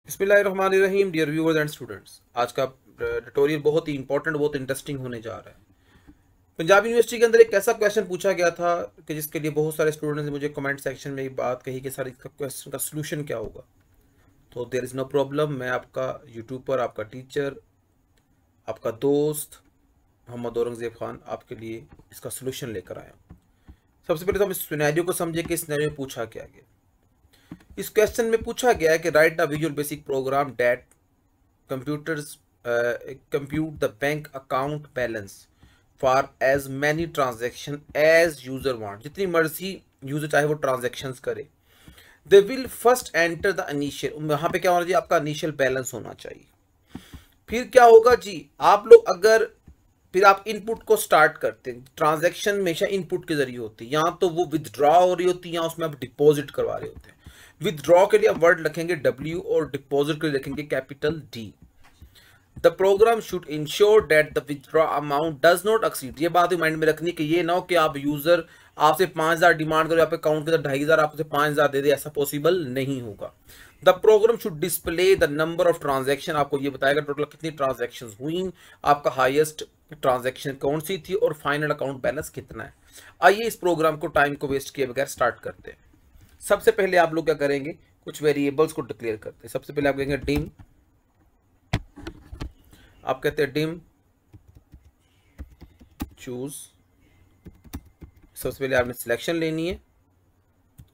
बिस्मिल्लाहिर्रहमानिर्रहीम। Dear viewers and students, आज का ट्यूटोरियल बहुत ही इंपॉर्टेंट, बहुत इंटरेस्टिंग होने जा रहा है। पंजाब यूनिवर्सिटी के अंदर एक ऐसा क्वेश्चन पूछा गया था कि जिसके लिए बहुत सारे स्टूडेंट्स ने मुझे कमेंट सेक्शन में ये बात कही कि सर इसका क्वेश्चन का सोल्यूशन क्या होगा। तो देयर इज़ नो प्रॉब्लम, मैं आपका यूट्यूब पर आपका टीचर, आपका दोस्त मोहम्मद औरंगजेब खान आपके लिए इसका सोल्यूशन लेकर आया हूँ। सबसे पहले तो हम इस सिनेरियो को समझे कि इस सिनेरियो में पूछा क्या गया। इस क्वेश्चन में पूछा गया है कि right the visual basic programme that computers compute the bank account balance for as many transaction as user want। जितनी मर्जी यूजर चाहे वो ट्रांजेक्शन्स करे। They will first enter the initial, यहाँ पे क्या होना चाहिए, आपका इनिशियल बैलेंस होना चाहिए। फिर क्या होगा जी, आप लोग अगर फिर आप इनपुट को स्टार्ट करते हैं। ट्रांजैक्शन हमेशा इनपुट के जरिए होती है, यहाँ तो वो विदड्रॉ हो रही होती है, यहाँ उसमें आप डिपॉजिट करवा रहे होते हैं। विदड्रॉ के लिए आप वर्ड लिखेंगे W और डिपॉजिट के लिए लिखेंगे capital D। The programme should ensure that the withdraw amount does not exceed. ये बात माइंड में रखनी कि ये ना हो कि आप यूजर आपसे 5,000 डिमांड करो, आप अकाउंट के अंदर 2,500 आपसे 5,000 दे दे, ऐसा पॉसिबल नहीं होगा। The programme should display the number of transaction, आपको ये बताएगा टोटल कितनी ट्रांजैक्शन हुई, आपका हाईएस्ट ट्रांजैक्शन कौन सी थी और फाइनल अकाउंट बैलेंस कितना है। आइए इस प्रोग्राम को टाइम को वेस्ट किए बगैर स्टार्ट करते हैं। सबसे पहले आप लोग क्या करेंगे, कुछ वेरिएबल्स को डिक्लेयर करते हैं। सबसे पहले आप कहेंगे डिम, आप कहते हैं डिम चूज। सबसे पहले आपने सिलेक्शन लेनी है।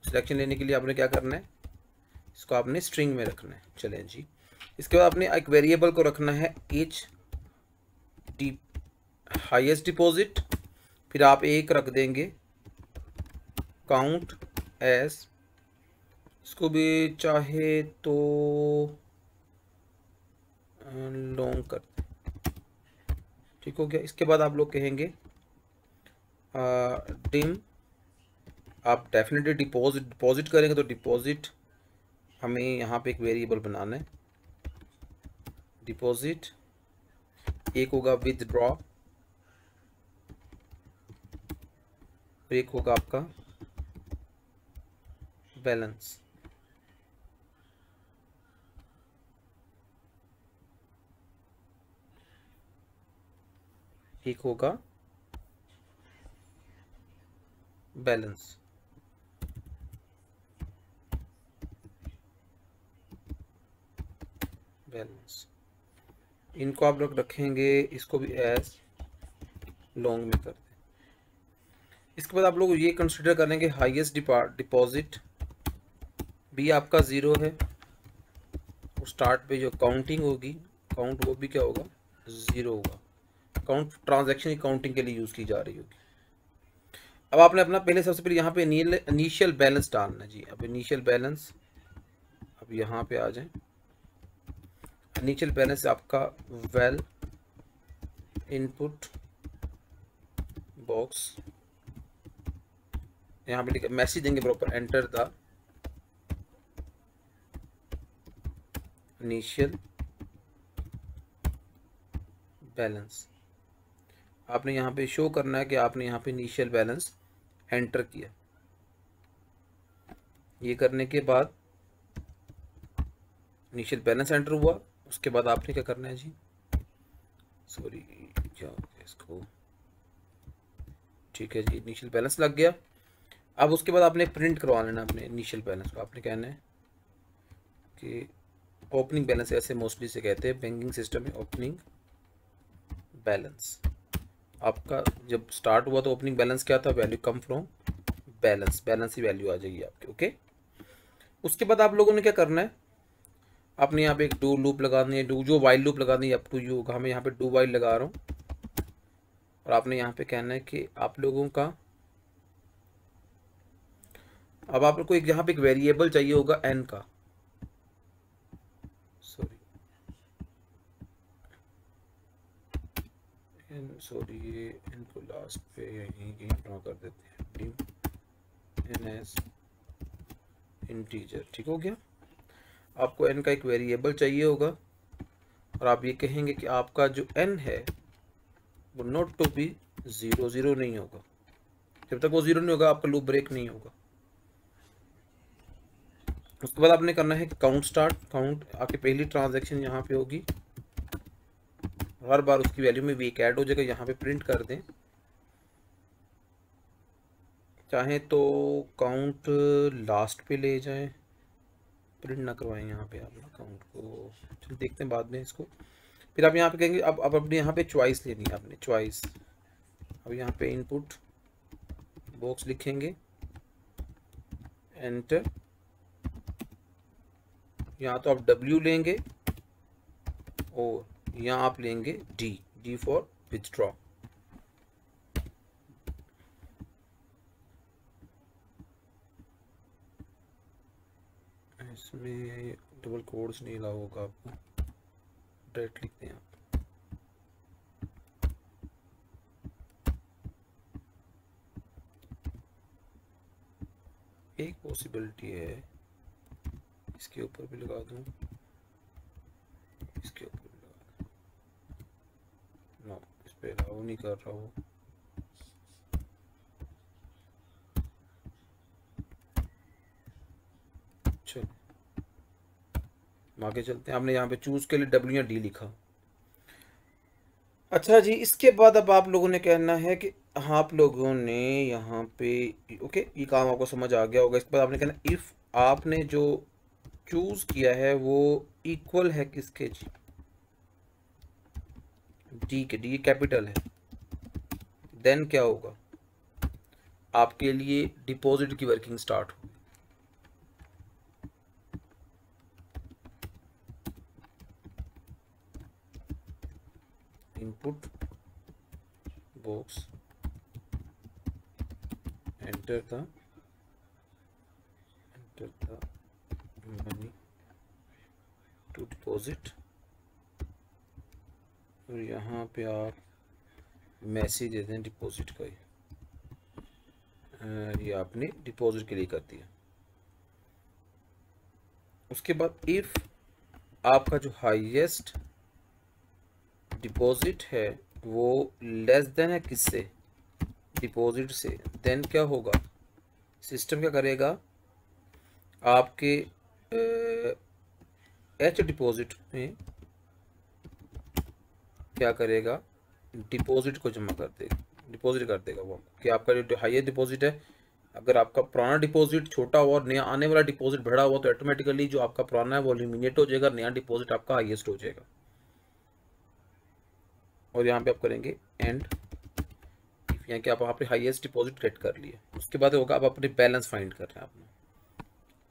सिलेक्शन लेने के लिए आपने क्या करना है, इसको आपने स्ट्रिंग में रखना है। चलें जी, इसके बाद आपने एक वेरिएबल को रखना है एच डी हाईएस्ट डिपॉजिट। फिर आप एक रख देंगे काउंट एज, इसको भी चाहे तो लॉन्ग कर, ठीक हो गया। इसके बाद आप लोग कहेंगे डिम, आप डेफिनेटली डिपॉजिट करेंगे तो डिपॉजिट हमें यहाँ पे एक वेरिएबल बनाना है डिपॉजिट। एक होगा विथड्रॉ, एक होगा आपका बैलेंस। एक होगा बैलेंस। बैलेंस इनको आप लोग रखेंगे, इसको भी एज लॉन्ग में कर दें। इसके बाद आप लोग ये कंसिडर करेंगे हाईएस्ट डिपॉजिट भी आपका 0 है और स्टार्ट पे जो काउंटिंग होगी काउंट वो भी क्या होगा 0 होगा। काउंट ट्रांजैक्शन की काउंटिंग के लिए यूज़ की जा रही होगी। अब आपने अपना पहले सबसे पहले यहाँ पे इनिशियल बैलेंस डालना है जी। अब इनिशियल बैलेंस, अब यहाँ पे आ जाएं। इनिशियल बैलेंस आपका वेल इनपुट बॉक्स, यहाँ पे मैसेज देंगे proper enter the initial balance. आपने यहाँ पे शो करना है कि आपने यहाँ पे इनिशियल बैलेंस एंटर किया। ये करने के बाद इनिशियल बैलेंस एंटर हुआ, उसके बाद आपने क्या करना है जी, सॉरी क्या इसको, ठीक है जी, इनिशियल बैलेंस लग गया। अब उसके बाद आपने प्रिंट करवा लेना अपने इनिशियल बैलेंस को। आपने कहना है कि ओपनिंग बैलेंस, ऐसे मोस्टली से कहते हैं बैंकिंग सिस्टम में, ओपनिंग बैलेंस। आपका जब स्टार्ट हुआ तो ओपनिंग बैलेंस क्या था, value come from balance, balance ही वैल्यू आ जाएगी आपकी। ओके, उसके बाद आप लोगों ने क्या करना है, आपने यहाँ पे एक डू लूप लगानी है, जो वाइल लूप लगानी है अप टू यू होगा। हमें यहाँ पे डू वाइल लगा रहा हूँ और आपने यहाँ पे कहना है कि आप लोगों का, अब आप लोग को एक यहाँ पे एक वेरिएबल चाहिए होगा एन का, सॉरी ये इनको लास्ट पे यहीं कहीं ड्रॉ कर देते हैं, डिम एन एस इंटीजर। ठीक हो गया। आपको एन का एक वेरिएबल चाहिए होगा और आप ये कहेंगे कि आपका जो एन है वो नॉट टू बी 0, 0 नहीं होगा। जब तक वो 0 नहीं होगा आपका लूप ब्रेक नहीं होगा। उसके बाद आपने करना है कि काउंट स्टार्ट। काउंट आपकी पहली ट्रांजैक्शन यहाँ पे होगी, हर बार उसकी वैल्यू में वीक ऐड हो जाएगा, यहाँ पे प्रिंट कर दें। चाहे तो काउंट लास्ट पे ले जाएं, प्रिंट ना करवाएं यहाँ पे आप काउंट को, चलिए देखते हैं बाद में इसको। फिर आप यहाँ पे कहेंगे अब अपने यहाँ पे चॉइस लेनी है आपने, चॉइस। अब यहाँ पे इनपुट बॉक्स लिखेंगे, एंटर। यहाँ तो आप W लेंगे और यहाँ आप लेंगे D फॉर विथड्रॉ। इसमें डबल कोड्स नहीं अलाउ होगा आपको, डायरेक्ट लिखते हैं आप। एक पॉसिबिलिटी है, इसके ऊपर भी लगा दूं, इसके ऊपर भी लगा दूं, नो इस पे अलाउ नहीं कर रहा हूँ। चलो आगे चलते हैं। आपने यहाँ पे चूज के लिए W या D लिखा। अच्छा जी, इसके बाद अब आप लोगों ने कहना है कि आप लोगों ने यहाँ पे, ओके ये काम आपको समझ आ गया होगा। इसके बाद आपने कहना इफ आपने जो चूज किया है वो इक्वल है किसके जी, D के, D कैपिटल है, देन क्या होगा, आपके लिए डिपॉजिट की वर्किंग स्टार्ट होगी। Input box, enter the money to deposit, और यहाँ पे आप मैसेज दे दें डिपॉजिट का ही, ये आपने डिपॉजिट के लिए कर दिया। उसके बाद इफ आपका जो हाईएस्ट डिपॉजिट है वो लेस देन है किससे, डिपॉजिट से, देन क्या होगा, सिस्टम क्या करेगा, आपके एच डिपॉजिट में क्या करेगा, डिपॉजिट को जमा कर देगा, डिपॉजिट कर देगा वो कि आपका जो हाईएस्ट डिपॉजिट है, अगर आपका पुराना डिपॉजिट छोटा हुआ और नया आने वाला डिपॉजिट बड़ा हुआ तो ऑटोमेटिकली जो आपका पुराना है वो एलिमिनेट हो जाएगा, नया डिपॉजिट आपका हाईएस्ट हो जाएगा। और यहाँ पे आप करेंगे एंड, यहाँ कि आप वहाँ पे हाईएस्ट डिपॉजिट गेट कर लिए। उसके बाद होगा आप अपने बैलेंस फाइंड कर रहे हैं आपने,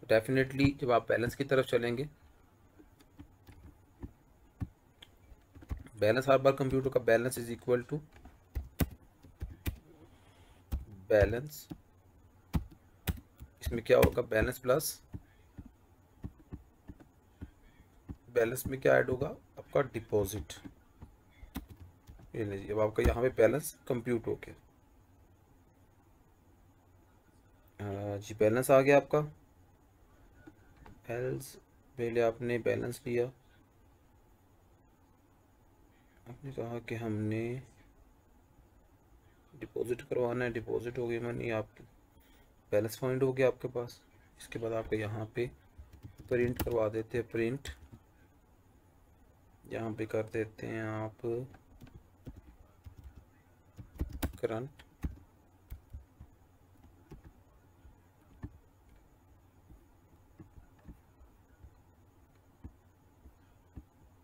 तो डेफिनेटली जब आप बैलेंस की तरफ चलेंगे, बैलेंस हर बार कंप्यूटर का balance is equal to balance, इसमें क्या होगा, बैलेंस प्लस बैलेंस में क्या ऐड होगा, आपका डिपॉजिट। ये लीजिए अब आपका यहाँ पे बैलेंस कंप्यूट हो गया। जी बैलेंस आ गया आपका, एल्स पहले आपने बैलेंस लिया, आपने कहा कि हमने डिपॉजिट करवाना है, डिपॉजिट हो गई मनी, आपकी बैलेंस फाइंड हो गया आपके पास। इसके बाद आपको यहाँ पे प्रिंट करवा देते हैं, प्रिंट यहाँ पे कर देते हैं आप करंट,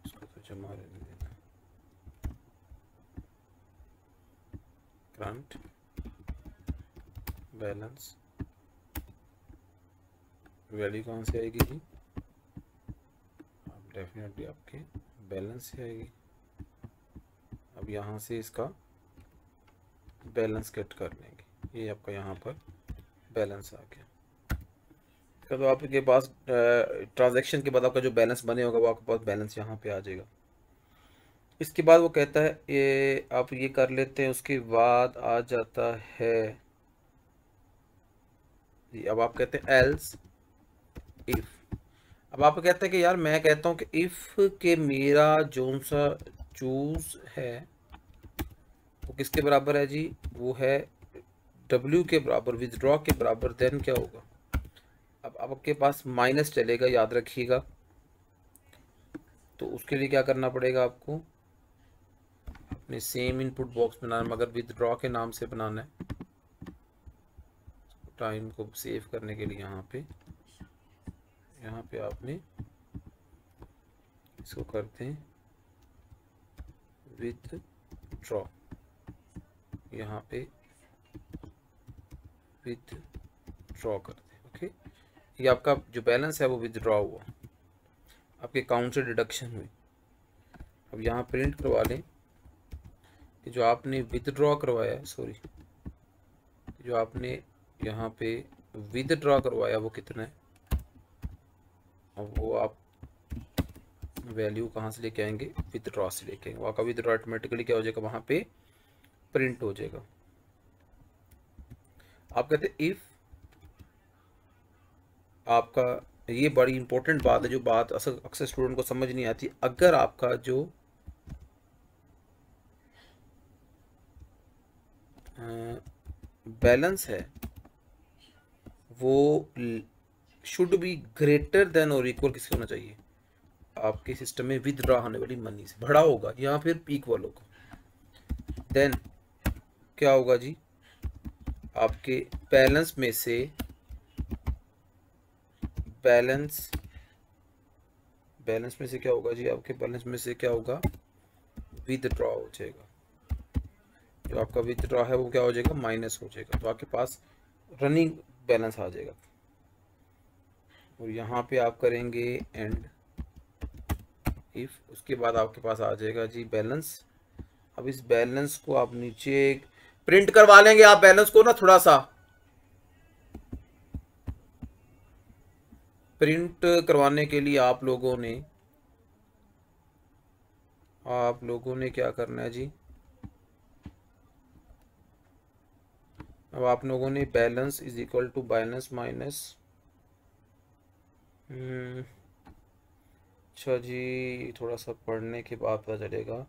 इसको तो जमा रहने देना, करंट बैलेंस, वैल्यू कहाँ से आएगी जी, अब डेफिनेटली आपके बैलेंस से आएगी। अब यहाँ से इसका बैलेंस गेट कर लेंगे, ये आपका यहाँ पर बैलेंस आ गया। तो आपके पास ट्रांजैक्शन के बाद आपका जो बैलेंस बने होगा वो आपके पास बैलेंस यहाँ पे आ जाएगा। इसके बाद वो कहता है ये आप ये कर लेते हैं, उसके बाद आ जाता है जी, अब आप कहते हैं एल्स इफ। अब आप कहते हैं कि यार मैं कहता हूँ कि इफ के मेरा जो सा चूज है वो किसके बराबर है जी, वो है W के बराबर, विथड्रॉ के बराबर, देन क्या होगा, अब आपके पास माइनस चलेगा, याद रखिएगा। तो उसके लिए क्या करना पड़ेगा आपको, अपने सेम इनपुट बॉक्स बनाना, मगर विदड्रॉ के नाम से बनाना है। टाइम को सेव करने के लिए यहाँ पे आपने इसको करते हैं विदड्रॉ, यहाँ पे विदड्रॉ करते हैं। ओके, ये आपका जो बैलेंस है वो विदड्रॉ हुआ, आपके अकाउंट से डिडक्शन हुई। अब यहाँ प्रिंट करवा लें कि जो आपने विदड्रॉ करवाया है, सॉरी, जो आपने यहाँ पे विदड्रॉ करवाया वो कितना है। अब वो आप वैल्यू कहाँ से लेके आएंगे, विदड्रॉ से लेके आएंगे। आपका विदड्रॉ ऑटोमेटिकली क्या हो जाएगा, वहाँ पे प्रिंट हो जाएगा। आप कहते हैं इफ, आपका ये बड़ी इंपॉर्टेंट बात है, जो बात अक्सर स्टूडेंट को समझ नहीं आती। अगर आपका जो बैलेंस है वो शुड बी ग्रेटर देन और इक्वल किसके होना चाहिए, आपके सिस्टम में विदड्रॉ होने वाली मनी से बड़ा होगा या फिर इक्वल होगा। देन क्या होगा जी, आपके बैलेंस में से बैलेंस में से क्या होगा जी, आपके बैलेंस में से क्या होगा, विदड्रॉ हो जाएगा। जो आपका विदड्रॉ है वो क्या हो जाएगा, माइनस हो जाएगा। तो आपके पास रनिंग बैलेंस आ जाएगा। और यहाँ पे आप करेंगे एंड इफ, उसके बाद आपके पास आ जाएगा जी बैलेंस। अब इस बैलेंस को आप नीचे प्रिंट करवा लेंगे, आप बैलेंस को ना थोड़ा सा प्रिंट करवाने के लिए आप लोगों ने क्या करना है जी, अब आप लोगों ने balance is equal to balance minus, अच्छा जी, थोड़ा सा पढ़ने के बाद पता चलेगा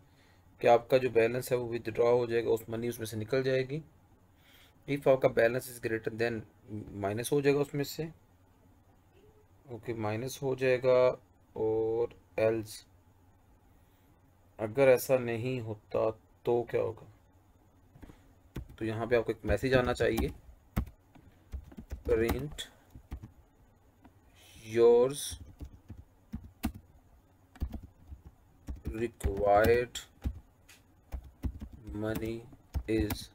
कि आपका जो बैलेंस है वो विदड्रॉ हो जाएगा, उस मनी उसमें से निकल जाएगी। इफ आपका balance is greater than, minus हो जाएगा उसमें से। ओके, माइनस हो जाएगा। और एल्स, अगर ऐसा नहीं होता तो क्या होगा, तो यहाँ पे आपको एक मैसेज आना चाहिए, print yours required money is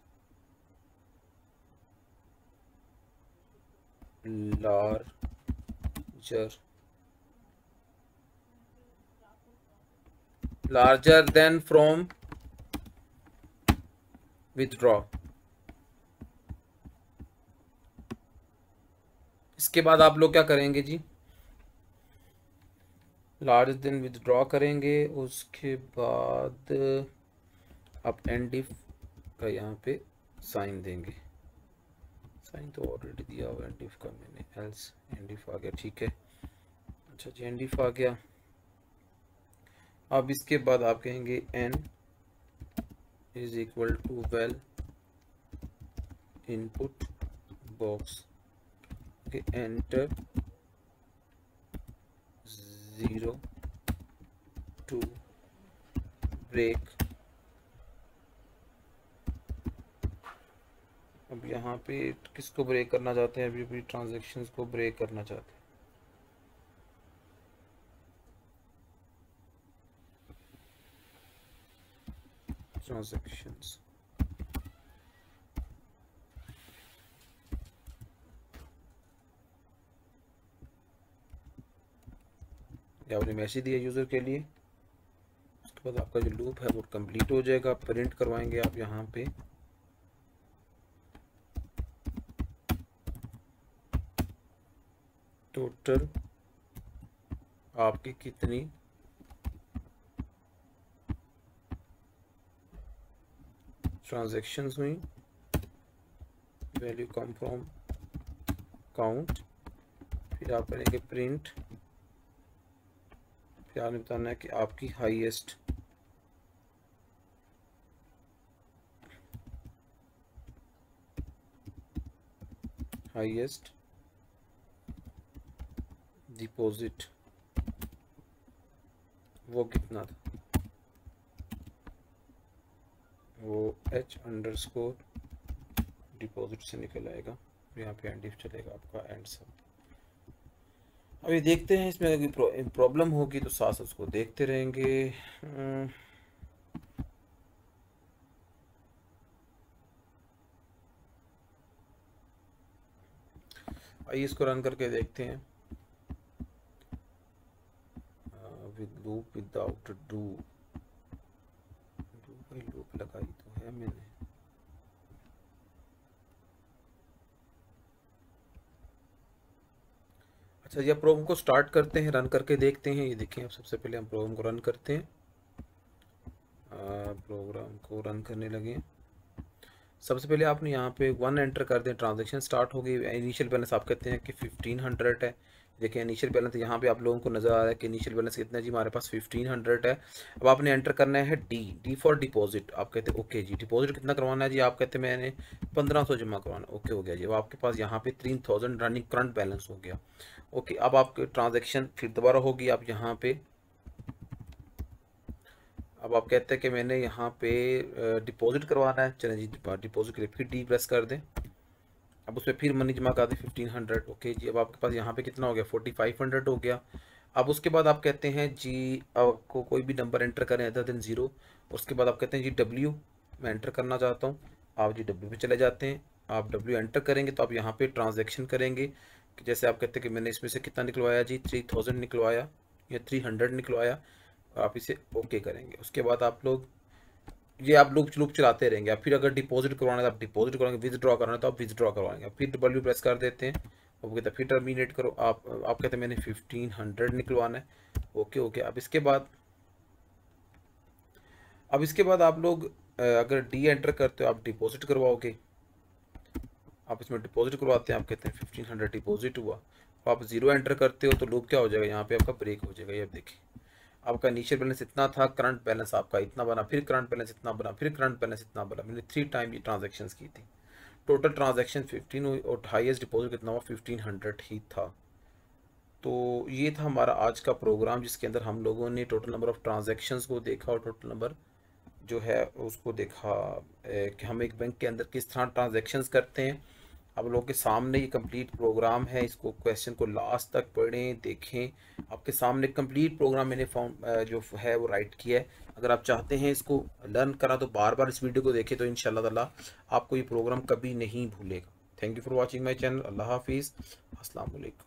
larger than from withdraw। इसके बाद आप लोग क्या करेंगे जी, लार्जर देन विदड्रॉ करेंगे। उसके बाद आप एंड इफ का यहाँ पे साइन देंगे, साइन तो ऑलरेडी दिया हुआ एंड इफ का मैंने, एल्स एंड इफ आ गया, ठीक है। अच्छा जी, एंड इफ आ गया। अब इसके बाद आप कहेंगे N is equal to eval input box, enter 0 to break. अब यहाँ पे किसको ब्रेक करना चाहते हैं, अभी ट्रांजैक्शंस को ब्रेक करना चाहते हैं। ट्रांजैक्शंस, या आपने मैसेज दिया यूज़र के लिए। उसके बाद आपका जो लूप है वो कंप्लीट हो जाएगा। प्रिंट करवाएंगे आप यहाँ पे टोटल आपकी कितनी ट्रांजैक्शंस हुई, वैल्यू कम फ्रॉम काउंट। फिर आप करेंगे प्रिंट, फिर आपने बताना है कि आपकी हाईएस्ट डिपॉजिट वो कितना था, वो h_, डिपॉजिट से निकल आएगा, यहाँ पे एंड इफ चलेगा आपका एंड सम। अभी देखते हैं इसमें अगर प्रॉब्लम होगी तो साथ उसको देखते रहेंगे। आइए इसको रन करके देखते हैं। विद लूप विदाउट डू भाई लूप लगाई तो है मैंने। अच्छा ये प्रोग्राम को स्टार्ट करते हैं, रन करके देखते हैं। ये देखिए अब सबसे पहले हम प्रोग्राम को रन करते हैं। प्रोग्राम को रन करने लगे। सबसे पहले आपने यहाँ पे 1 एंटर कर दें, ट्रांजैक्शन स्टार्ट हो गई। इनिशियल बैलेंस आप कहते हैं कि 1500 है। देखिए इनिशियल बैलेंस यहाँ पे आप लोगों को नज़र आ रहा है कि इनिशियल बैलेंस कितना जी, हमारे पास 1500 है। अब आपने एंटर करना है डी फॉर डिपॉजिट। आप कहते हैं ओके जी, डिपॉजिट कितना करवाना है जी, आप कहते हैं मैंने 1500 जमा करवाना। ओके हो गया जी। अब आपके पास यहाँ पे 3000 रनिंग करंट बैलेंस हो गया। ओके अब आपके ट्रांजेक्शन फिर दोबारा होगी। आप यहाँ पे अब आप कहते हैं कि मैंने यहाँ पे डिपॉजिट करवाना है। चलें जी, डिपॉजिट के लिए फिर डी प्रेस कर दें। अब उसमें फिर मनी जमा कर दें 1500। ओके जी। अब आपके पास यहाँ पे कितना हो गया, 4500 हो गया। अब उसके बाद आप कहते हैं जी आपको कोई भी नंबर एंटर करें अदर देन 0। उसके बाद आप कहते हैं जी डब्ल्यू मैं एंटर करना चाहता हूँ। आप जी डब्ल्यू पे चले जाते हैं। आप डब्ल्यू एंटर करेंगे तो आप यहाँ पे ट्रांजेक्शन करेंगे कि जैसे आप कहते हैं कि मैंने इसमें से कितना निकलवाया जी, 3000 निकलवाया या 300 निकलवाया। आप इसे ओके करेंगे। उसके बाद आप लोग ये आप लूप चलाते रहेंगे। आप फिर अगर डिपॉजिट करवाना है तो आप डिपॉजिट करवाएंगे, विदड्रॉ करना है तो आप विदड्रॉ करवाएंगे। फिर डब्ल्यू प्रेस कर देते हैं। अब कहते हैं फिर टर्मिनेट करो। आप कहते हैं मैंने 1500 निकलवाना है। Okay okay. अब इसके बाद आप लोग अगर डी एंटर करते हो आप डिपॉजिट करवाओगे। आप इसमें डिपॉजिट करवाते हैं। आप कहते हैं 1500 डिपॉजिट हुआ। आप 0 एंटर करते हो तो लूप क्या हो जाएगा, यहाँ पे आपका ब्रेक हो जाएगा। ये अब देखिए आपका इनिशियल बैलेंस इतना था, करंट बैलेंस आपका इतना बना, फिर करंट बैलेंस इतना बना, फिर करंट बैलेंस इतना बना। मैंने 3 टाइम ये ट्रांजैक्शंस की थी। टोटल ट्रांजैक्शन 15 हुई और हाईएस्ट डिपॉजिट कितना हुआ, 1500 ही था। तो ये था हमारा आज का प्रोग्राम जिसके अंदर हम लोगों ने टोटल नंबर ऑफ ट्रांजैक्शंस को देखा और टोटल नंबर जो है उसको देखा कि हम एक बैंक के अंदर किस तरह ट्रांजैक्शंस करते हैं। आप लोगों के सामने ये कंप्लीट प्रोग्राम है। इसको क्वेश्चन को लास्ट तक पढ़ें, देखें। आपके सामने कंप्लीट प्रोग्राम मैंने जो है वो राइट किया है। अगर आप चाहते हैं इसको लर्न करा तो बार बार इस वीडियो को देखें तो इंशाल्लाह ताला आपको ये प्रोग्राम कभी नहीं भूलेगा। Thank you for watching my channel. Allah हाफिज़। अस्सलाम वालेकुम।